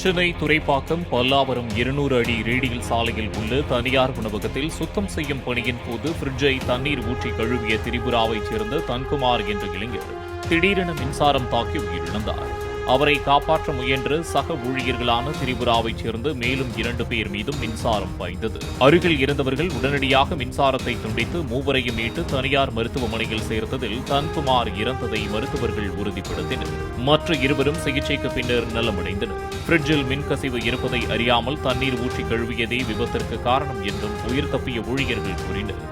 சென்னை துறைப்பாக்கம் பல்லாவரம் 200 அடி ரேடியல் சாலையில் உள்ள தனியார் உணவகத்தில் சுத்தம் செய்யும் பணியின் போது ஃப்ரிட்ஜை தண்ணீர் ஊற்றி கழுவிய திரிபுராவைச் சேர்ந்த தன்குமார் என்ற இளைஞர் திடீரென மின்சாரம் தாக்கி உயிரிழந்தார். அவரை காப்பாற்ற முயன்ற சக ஊழியர்களான திரிபுராவைச் சேர்ந்த மேலும் 2 பேர் மீதும் மின்சாரம் பாய்ந்தது. அருகில் இருந்தவர்கள் உடனடியாக மின்சாரத்தை துண்டித்து மூவரையும் மீட்டு தனியார் மருத்துவமனையில் சேர்த்ததில் தன்குமார் இறந்ததை மருத்துவர்கள் உறுதிப்படுத்தினர். மற்ற இருவரும் சிகிச்சைக்கு பின்னர் நலமடைந்தனர். ஃப்ரிட்ஜில் மின்கசிவு இருப்பதை அறியாமல் தண்ணீர் ஊற்றி கழுவியதே விபத்திற்கு காரணம் என்றும் உயிர் தப்பிய ஊழியர்கள் கூறினர்.